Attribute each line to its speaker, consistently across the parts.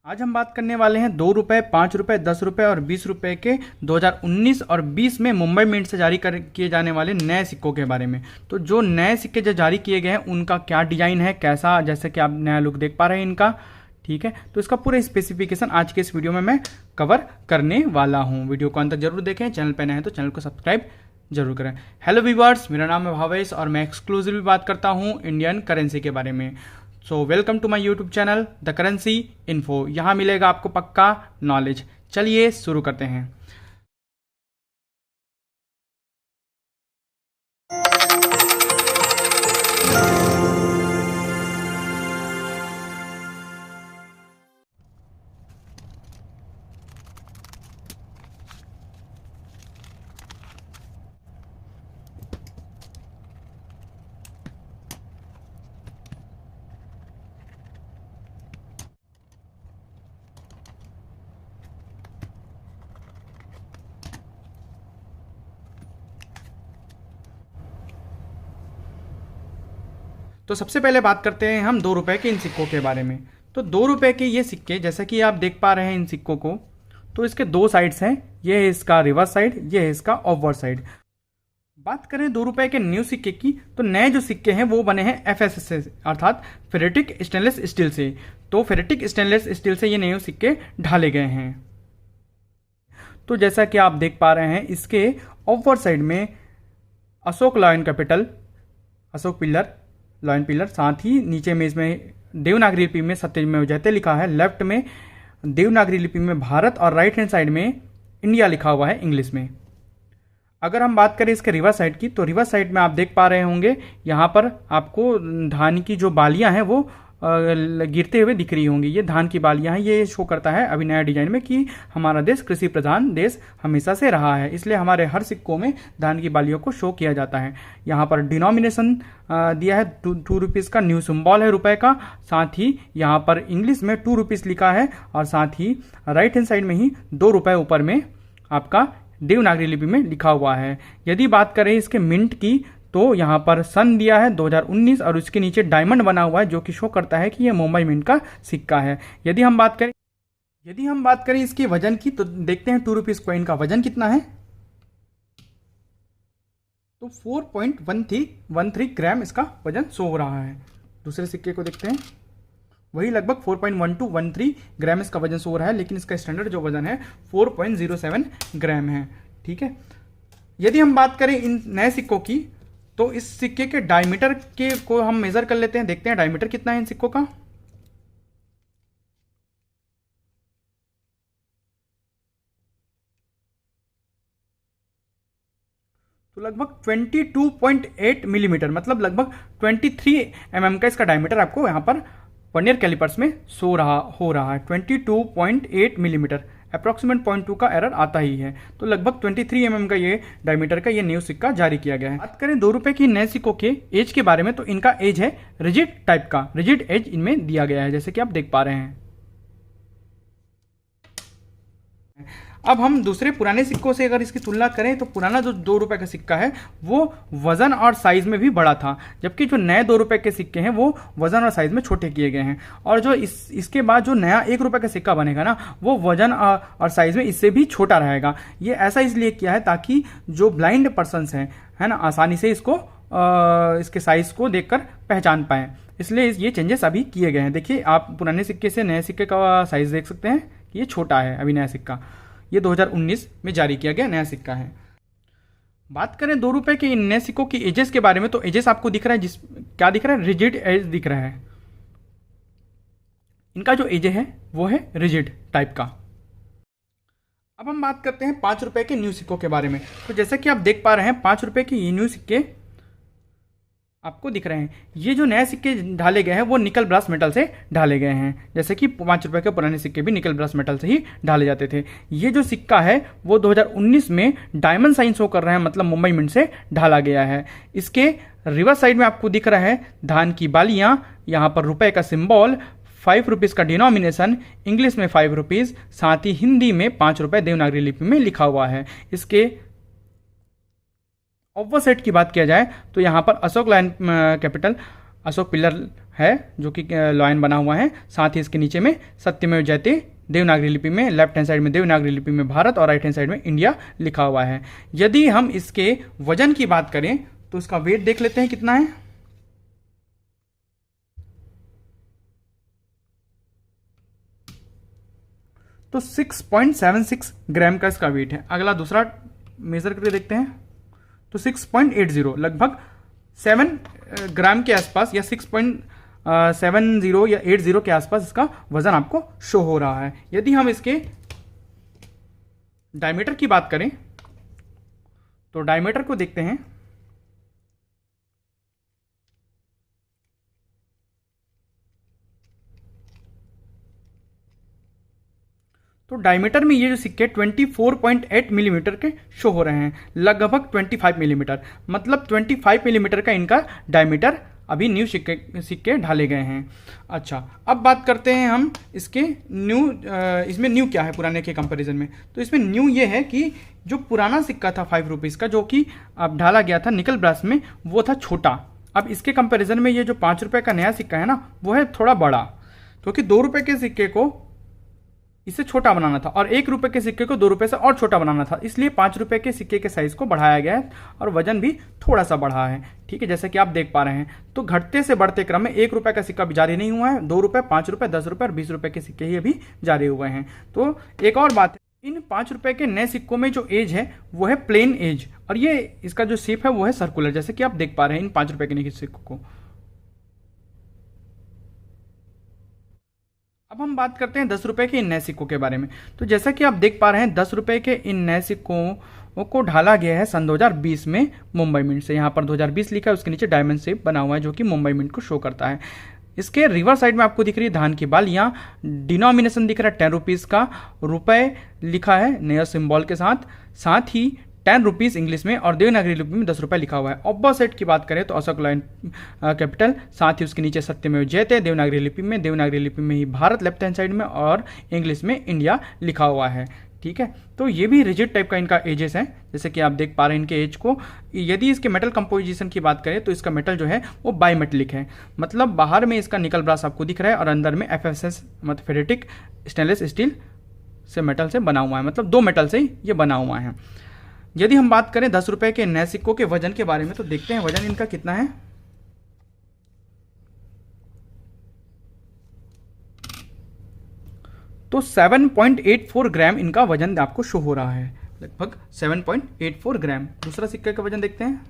Speaker 1: आज हम बात करने वाले हैं 2 रुपये, 5 रुपये, 10 रुपये और 20 रुपये के 2019 और 20 में मुंबई मिंट से जारी किए जाने वाले नए सिक्कों के बारे में। तो जो नए सिक्के जो जारी किए गए हैं उनका क्या डिज़ाइन है, कैसा, जैसे कि आप नया लुक देख पा रहे हैं इनका, ठीक है। तो इसका पूरा स्पेसिफिकेशन आज के इस वीडियो में मैं कवर करने वाला हूँ। वीडियो को अंत तक जरूर देखें, चैनल पर नए हैं तो चैनल को सब्सक्राइब जरूर करें। हेलो व्यूअर्स, मेरा नाम है भावेश और मैं एक्सक्लूसिवली बात करता हूँ इंडियन करेंसी के बारे में। So welcome to my YouTube channel the currency info. यहाँ मिलेगा आपको पक्का नॉलेज। चलिए शुरू करते हैं। तो सबसे पहले बात करते हैं हम 2 रुपये के इन सिक्कों के बारे में। तो 2 रुपये के ये सिक्के, जैसा कि आप देख पा रहे हैं इन सिक्कों को, तो इसके दो साइड्स हैं। ये है इसका रिवर्स साइड, ये है इसका ऑफवर्ड साइड। बात करें 2 रुपये के न्यू सिक्के की, तो नए जो सिक्के हैं वो बने हैं FSS से, अर्थात फेरेटिक स्टेनलेस स्टील से। तो फेरेटिक स्टेनलेस स्टील से ये नए सिक्के ढाले गए हैं। तो जैसा कि आप देख पा रहे हैं, इसके ऑफवर्ड साइड में Ashok lion capital, Ashok pillar, lion pillar, साथ ही नीचे में इसमें देवनागरी लिपि में सत्यमेव जयते लिखा है, लेफ्ट में देवनागरी लिपि में भारत और राइट हैंड साइड में इंडिया लिखा हुआ है इंग्लिश में। अगर हम बात करें इसके रिवर्स साइड की, तो रिवर्स साइड में आप देख पा रहे होंगे यहाँ पर आपको धान की जो बालियाँ हैं वो गिरते हुए दिख रही होंगी। ये धान की बालियाँ हैं। ये शो करता है अभी नया डिजाइन में कि हमारा देश कृषि प्रधान देश हमेशा से रहा है, इसलिए हमारे हर सिक्कों में धान की बालियों को शो किया जाता है। यहाँ पर डिनोमिनेशन दिया है 2 रुपीज़ का, न्यू सिंबल है रुपए का, साथ ही यहाँ पर इंग्लिश में 2 रुपीज़ लिखा है और साथ ही राइट हैंड साइड में ही 2 रुपये ऊपर में आपका देवनागरी लिपि में लिखा हुआ है। यदि बात करें इसके मिंट की, तो यहाँ पर सन दिया है 2019 और उसके नीचे डायमंड बना हुआ है जो कि शो करता है कि ये मुंबई मिंट का सिक्का है। यदि हम बात करें इसके वजन की, तो देखते हैं 2 रुपीज़ कॉइन का वजन कितना है। तो 4.13 ग्राम इसका वजन शो हो रहा है। दूसरे सिक्के को देखते हैं, वही लगभग 4.1213 ग्राम इसका वजन शो हो रहा है, लेकिन इसका स्टैंडर्ड जो वजन है 4.07 ग्राम है, ठीक है। यदि हम बात करें इन नए सिक्कों की, तो इस सिक्के के डायमीटर के को हम मेजर कर लेते हैं, देखते हैं डायमीटर कितना है इन सिक्कों का। तो लगभग 22.8 मिलीमीटर, मतलब लगभग 23 mm का इसका डायमीटर आपको यहाँ पर वर्नियर कैलिपर्स में हो रहा है। 22.8 मिलीमीटर, अप्रॉक्सीमेट 0.2 का एरर आता ही है। तो लगभग 23 mm का ये डायमीटर का ये न्यू सिक्का जारी किया गया है। बात करें 2 रुपये की नए सिक्कों के एज के बारे में, तो इनका एज है रिजिड टाइप का, रिजिड एज इनमें दिया गया है, जैसे कि आप देख पा रहे हैं। अब हम दूसरे पुराने सिक्कों से अगर इसकी तुलना करें, तो पुराना जो 2 रुपये का सिक्का है वो वजन और साइज में भी बड़ा था, जबकि जो नए 2 रुपये के सिक्के हैं वो वजन और साइज में छोटे किए गए हैं। और जो इसके बाद जो नया 1 रुपये का सिक्का बनेगा ना, वो वजन और साइज में इससे भी छोटा रहेगा। ये ऐसा इसलिए किया है ताकि जो ब्लाइंड पर्सनस हैं, है ना, आसानी से इसको इसके साइज को देखकर पहचान पाएँ, इसलिए ये चेंजेस अभी किए गए हैं। देखिए, आप पुराने सिक्के से नए सिक्के का साइज देख सकते हैं कि ये छोटा है अभी नया सिक्का। ये 2019 में जारी किया गया नया सिक्का है। बात करें 2 रुपये के इन नए सिक्कों की एजेस के बारे में, तो एजेस आपको दिख रहा है, क्या दिख रहा है, रिजिड एज दिख रहा है। इनका जो एज है वो है रिजिड टाइप का। अब हम बात करते हैं 5 रुपये के न्यू सिक्कों के बारे में। तो जैसा कि आप देख पा रहे हैं, 5 रुपये के ये न्यू सिक्के आपको दिख रहे हैं। ये जो नए सिक्के ढाले गए हैं वो निकल ब्रास मेटल से ढाले गए हैं, जैसे कि 5 रुपये के पुराने सिक्के भी निकल ब्रास मेटल से ही ढाले जाते थे। ये जो सिक्का है वो 2019 में डायमंड साइन शो कर रहा है, मतलब मुंबई मिंट से ढाला गया है। इसके रिवर्स साइड में आपको दिख रहा है धान की बालियाँ, यहाँ पर रुपए का सिंबल, 5 रुपीज़ का डिनोमिनेशन, इंग्लिश में 5 रुपीज़, साथ ही हिंदी में 5 रुपये देवनागरी लिपि में लिखा हुआ है। इसके ऑपोजिट की बात किया जाए तो यहाँ पर Ashok lion capital Ashok pillar है जो कि लॉयन बना हुआ है, साथ ही इसके नीचे में सत्यमेव जयते देवनागरी लिपि में, लेफ्ट हैंड साइड में देवनागरी लिपि में भारत और राइट हैंड साइड में इंडिया लिखा हुआ है। यदि हम इसके वजन की बात करें तो इसका वेट देख लेते हैं कितना है। तो 6.76 ग्राम का इसका वेट है। अगला दूसरा मेजर करके देखते हैं तो 6.80 लगभग 7 ग्राम के आसपास या 6.70 या 80 के आसपास इसका वजन आपको शो हो रहा है। यदि हम इसके डायमीटर की बात करें तो डायमीटर को देखते हैं तो डायमीटर में ये जो सिक्के 24.8 मिलीमीटर के शो हो रहे हैं, लगभग 25 मिलीमीटर, मतलब 25 मिलीमीटर का इनका डायमीटर अभी न्यू सिक्के ढाले गए हैं। अच्छा, अब बात करते हैं हम इसके न्यू, इसमें न्यू क्या है पुराने के कंपैरिजन में। तो इसमें न्यू ये है कि जो पुराना सिक्का था 5 रुपीज़ का, जो कि अब ढाला गया था निकल ब्रास में, वो था छोटा। अब इसके कंपैरिजन में ये जो 5 रुपये का नया सिक्का है ना, वो है थोड़ा बड़ा, क्योंकि 2 रुपये के सिक्के को इससे छोटा बनाना था और 1 रुपये के सिक्के को 2 रुपये से और छोटा बनाना था, इसलिए 5 रुपये के सिक्के के साइज को बढ़ाया गया है और वजन भी थोड़ा सा बढ़ा है। ठीक है, जैसे कि आप देख पा रहे हैं। तो घटते से बढ़ते क्रम में 1 रुपये का सिक्का भी जारी नहीं हुआ है, 2 रुपये, 5 रुपये, 10 रुपये और 20 रुपये के सिक्के ही अभी जारी हुए हैं। तो एक और बात है, इन 5 रुपये के नए सिक्कों में जो एज है वो है प्लेन एज, और ये इसका जो शेप है वो है सर्कुलर, जैसे कि आप देख पा रहे हैं इन 5 रुपये के नए सिक्कों को। अब हम बात करते हैं 10 रुपये के इन नए सिक्कों के बारे में। तो जैसा कि आप देख पा रहे हैं 10 रुपये के इन नए सिक्कों को ढाला गया है सन 2020 में मुंबई मिंट से। यहाँ पर 2020 लिखा है, उसके नीचे डायमंड शेप बना हुआ है जो कि मुंबई मिंट को शो करता है। इसके रिवर साइड में आपको दिख रही है धान की बाल, यहाँ डिनोमिनेशन दिख रहा है 10 रुपीज़ का, रुपए लिखा है नया सिंबल के साथ, साथ ही 10 रुपीज़ इंग्लिश में और देवनागरी लिपि में 10 रुपये लिखा हुआ है। ऑपोजिट की बात करें तो अशोक लाइन कैपिटल, साथ ही उसके नीचे सत्यमेव जयते देवनागरी लिपि में ही भारत लेफ्ट हैंड साइड में और इंग्लिश में इंडिया लिखा हुआ है। ठीक है, तो ये भी रिजिड टाइप का इनका एजेस है, जैसे कि आप देख पा रहे हैं इनके एज को। यदि इसके मेटल कंपोजिशन की बात करें तो इसका मेटल जो है वो बाईमेटलिक है, मतलब बाहर में इसका निकल ब्रास आपको दिख रहा है और अंदर में FSS मतलब फेरेटिक स्टेनलेस स्टील से मेटल से बना हुआ है, मतलब 2 मेटल से ये बना हुआ है। यदि हम बात करें 10 रुपये के नए सिक्कों के वजन के बारे में तो देखते हैं वजन इनका कितना है। तो 7.84 ग्राम इनका वजन आपको शो हो रहा है, लगभग 7.84 ग्राम। दूसरा सिक्के का वजन देखते हैं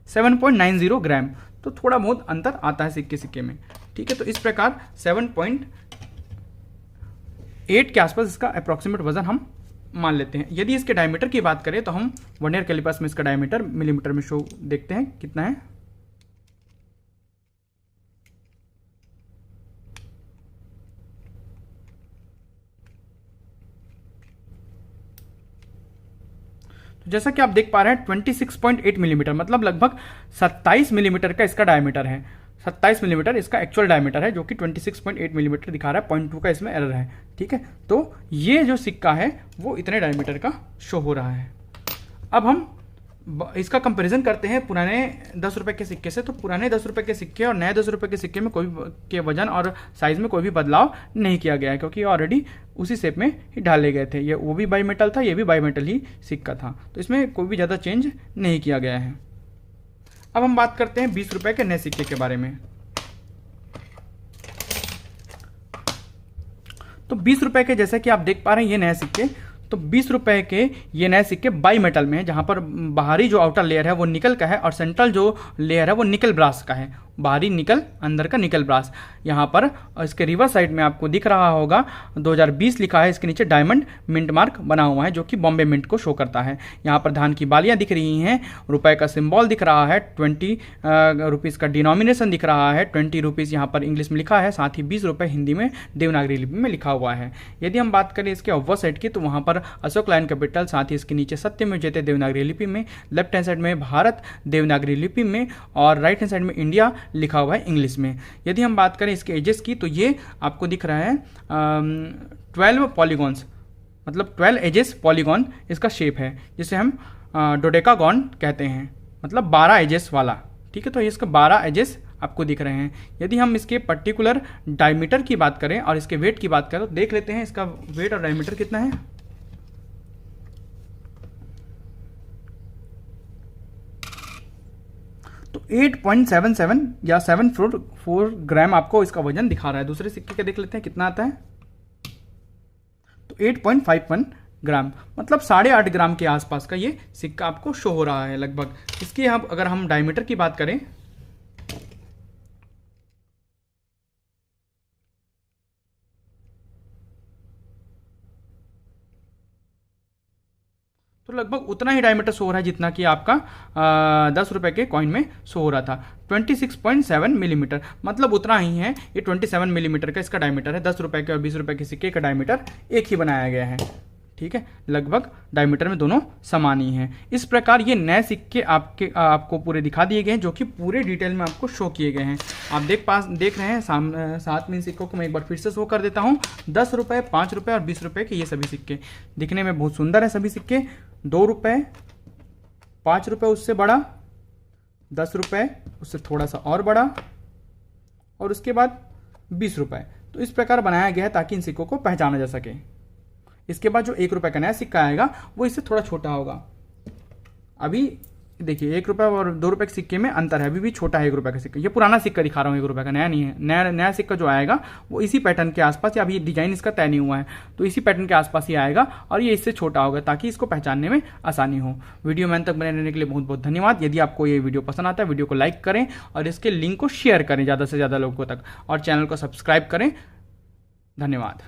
Speaker 1: 7.90 ग्राम, तो थोड़ा बहुत अंतर आता है सिक्के में। ठीक है, तो इस प्रकार 7.8 के आसपास इसका अप्रॉक्सीमेट वजन हम मान लेते हैं। यदि इसके डायमीटर की बात करें तो हम वर्नियर कैलिपर्स में इसका डायमीटर मिलीमीटर में शो देखते हैं कितना है। तो जैसा कि आप देख पा रहे हैं 26.8 मिलीमीटर, मतलब लगभग 27 मिलीमीटर का इसका डायमीटर है। 27 मिलीमीटर इसका एक्चुअल डायमीटर है, जो कि 26.8 मिलीमीटर दिखा रहा है, 0.2 का इसमें एरर है। ठीक है, तो ये जो सिक्का है वो इतने डायमीटर का शो हो रहा है। अब हम इसका कंपैरिजन करते हैं पुराने 10 रुपये के सिक्के से। तो पुराने 10 रुपये के सिक्के और नए 10 रुपये के सिक्के में कोई के वजन और साइज में कोई भी बदलाव नहीं किया गया है, क्योंकि ऑलरेडी उसी शेप में ही ढाले गए थे। ये वो भी बाई मेटल था, ये भी बाई मेटल ही सिक्का था, तो इसमें कोई भी ज़्यादा चेंज नहीं किया गया है। अब हम बात करते हैं 20 रुपये के नए सिक्के के बारे में। तो 20 रुपये के जैसे कि आप देख पा रहे हैं ये नए सिक्के, तो 20 रुपये के ये नए सिक्के बाई मेटल में है, जहाँ पर बाहरी जो आउटर लेयर है वो निकल का है और सेंट्रल जो लेयर है वो निकल ब्रास का है। बाहरी निकल, अंदर का निकल ब्रास। यहाँ पर इसके रिवर साइड में आपको दिख रहा होगा 2020 लिखा है, इसके नीचे डायमंड मिंट मार्क बना हुआ है जो कि बॉम्बे मिंट को शो करता है। यहाँ पर धान की बालियाँ दिख रही हैं, रुपए का सिंबल दिख रहा है, 20 रुपीज़ का डिनोमिनेशन दिख रहा है, 20 रुपीज़ यहाँ पर इंग्लिश में लिखा है, साथ ही 20 रुपये हिंदी में देवनागरी लिपि में लिखा हुआ है। यदि हम बात करें इसके अव्वल साइड की तो वहाँ पर अशोक लाइन कैपिटल, साथ ही इसके नीचे सत्यमेव जयते देवनागरी लिपि में, लेफ्ट हैंड साइड में भारत देवनागरी लिपि में और राइट हैंड साइड में इंडिया लिखा हुआ है इंग्लिश में। यदि हम बात करें इसके एजेस की तो ये आपको दिख रहा है 12 पॉलीगॉन्स, मतलब 12 एजेस पॉलीगॉन इसका शेप है, जिसे हम डोडेकागॉन कहते हैं, मतलब 12 एजेस वाला। ठीक है, तो इसके 12 एजेस आपको दिख रहे हैं। यदि हम इसके पर्टिकुलर डायमीटर की बात करें और इसके वेट की बात करें तो देख लेते हैं इसका वेट और डायमीटर कितना है। तो 8.77 या 7.4 ग्राम आपको इसका वजन दिखा रहा है। दूसरे सिक्के का देख लेते हैं कितना आता है। तो 8.51 ग्राम, मतलब 8.5 ग्राम के आसपास का ये सिक्का आपको शो हो रहा है लगभग। इसकी अगर हम डायमीटर की बात करें तो लगभग उतना ही डायमीटर शो हो रहा है जितना कि आपका 10 रुपए के कॉइन में शो हो रहा था। 26.7 मिलीमीटर, मतलब उतना ही है। ये 27 मिलीमीटर का इसका डायमीटर है। 10 रुपए के और 20 रुपए के सिक्के का डायमीटर एक ही बनाया गया है। ठीक है, लगभग डायमीटर में दोनों समान ही हैं। इस प्रकार ये नए सिक्के आपको पूरे दिखा दिए गए हैं, जो कि पूरे डिटेल में आपको शो किए गए हैं। आप देख रहे हैं साथ में इन सिक्कों को मैं एक बार फिर से शो कर देता हूँ। 10 रुपये, 5 रुपये और 20 रुपये के ये सभी सिक्के दिखने में बहुत सुंदर है। सभी सिक्के 2 रुपये, 5 रुपये उससे बड़ा, 10 रुपये उससे थोड़ा सा और बड़ा, और उसके बाद 20 रुपये। तो इस प्रकार बनाया गया है ताकि इन सिक्कों को पहचाना जा सके। इसके बाद जो 1 रुपये का नया सिक्का आएगा वो इससे थोड़ा छोटा होगा। अभी देखिए 1 रुपये और 2 रुपये के सिक्के में अंतर है, अभी भी छोटा है 1 रुपये का सिक्का। ये पुराना सिक्का दिखा रहा हूँ, 1 रुपये का, नया नहीं है। नया सिक्का जो आएगा वो इसी पैटर्न के आसपास, या अभी डिजाइन इसका तय नहीं हुआ है तो इसी पैटर्न के आसपास ही आएगा और ये इससे छोटा होगा ताकि इसको पहचानने में आसानी हो। वीडियो में अंत तक बने रहने के लिए बहुत बहुत धन्यवाद। यदि आपको ये वीडियो पसंद आता है वीडियो को लाइक करें और इसके लिंक को शेयर करें ज़्यादा से ज़्यादा लोगों तक, और चैनल को सब्सक्राइब करें। धन्यवाद।